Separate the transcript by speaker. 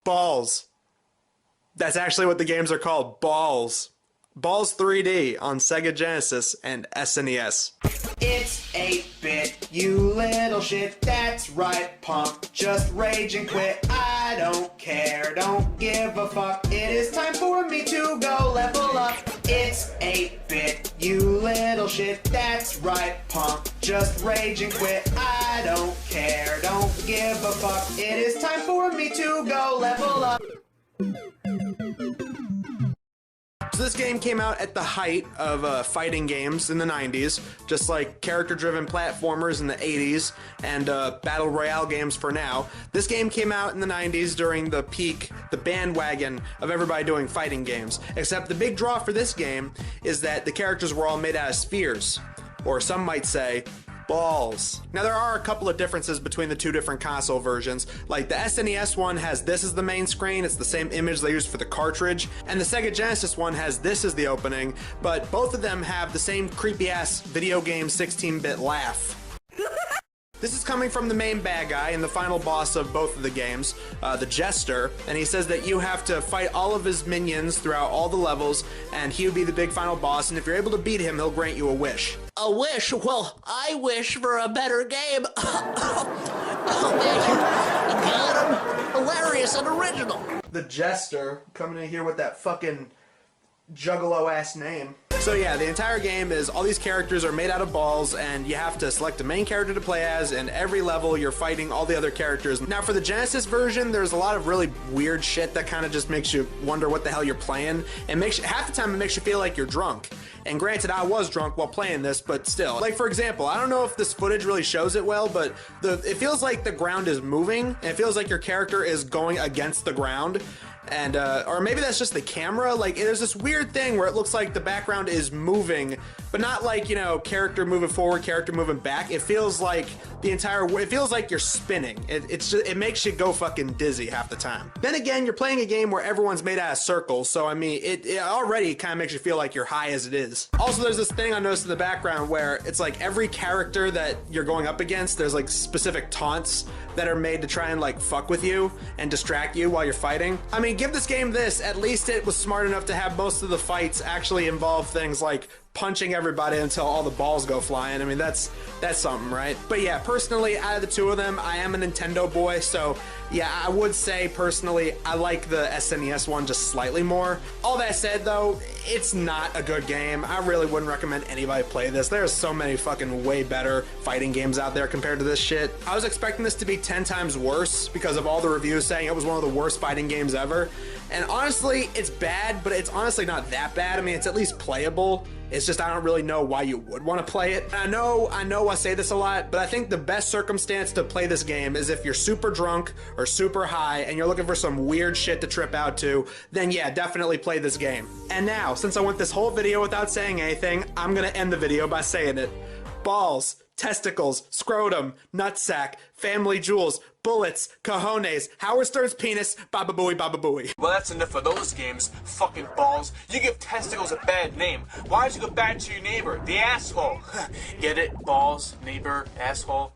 Speaker 1: Ballz. That's actually what the games are called. Ballz. Ballz 3D on Sega Genesis and SNES.
Speaker 2: It's 8-bit, you little shit, that's right, punk. Just rage and quit, I don't care, don't give a fuck. It is time for me to go level up. It's 8-bit, you little shit, that's right, punk. Just rage and quit, I don't care, don't give a fuck. It is time for me to go level up.
Speaker 1: So this game came out at the height of fighting games in the 90s, just like character-driven platformers in the 80s and battle royale games for now. This game came out in the 90s during the peak, the bandwagon of everybody doing fighting games. Except the big draw for this game is that the characters were all made out of spheres, or some might say, balls. Now there are a couple of differences between the two different console versions. Like the SNES one has this as the main screen, it's the same image they used for the cartridge, and the Sega Genesis one has this as the opening, but both of them have the same creepy ass video game 16-bit laugh. This is coming from the main bad guy and the final boss of both of the games, the Jester, and he says that you have to fight all of his minions throughout all the levels, and he would be the big final boss, and if you're able to beat him, he'll grant you a wish.
Speaker 3: A wish? Well, I wish for a better game. Oh man, you got him. Hilarious and original.
Speaker 1: The Jester, coming in here with that fucking juggalo-ass name. So yeah, the entire game is all these characters are made out of balls, and you have to select a main character to play as, and every level you're fighting all the other characters. Now for the Genesis version, there's a lot of really weird shit that kind of just makes you wonder what the hell you're playing, and half the time it makes you feel like you're drunk. And granted, I was drunk while playing this, but still. Like for example, I don't know if this footage really shows it well, but it feels like the ground is moving, and it feels like your character is going against the ground. And, or maybe that's just the camera, like, there's this weird thing where it looks like the background is moving, but not like, you know, character moving forward, character moving back. It feels like it feels like you're spinning. It makes you go fucking dizzy half the time. Then again, you're playing a game where everyone's made out of circles, so I mean, it already kind of makes you feel like you're high as it is. Also, there's this thing I noticed in the background where it's like every character that you're going up against, there's like specific taunts that are made to try and like fuck with you and distract you while you're fighting. I mean, give this game this, at least it was smart enough to have most of the fights actually involve things like punching everybody until all the balls go flying. I mean, that's something, right? But yeah, personally, out of the two of them, I am a Nintendo boy, so yeah, I would say personally, I like the SNES one just slightly more. All that said though, it's not a good game. I really wouldn't recommend anybody play this. There's so many fucking way better fighting games out there compared to this shit. I was expecting this to be 10 times worse because of all the reviews saying it was one of the worst fighting games ever. And honestly, it's bad, but it's honestly not that bad. I mean, it's at least playable. It's just I don't really know why you would want to play it. And I know I say this a lot, but I think the best circumstance to play this game is if you're super drunk or super high and you're looking for some weird shit to trip out to, then yeah, definitely play this game. And now, since I went this whole video without saying anything, I'm gonna end the video by saying it. Balls, testicles, scrotum, nutsack, family jewels, bullets, cojones, Howard Stern's penis, baba booey, baba booey.
Speaker 4: Well, that's enough of those games, fucking balls. You give testicles a bad name. Why don't you go back to your neighbor, the asshole? Get it? Balls, neighbor, asshole.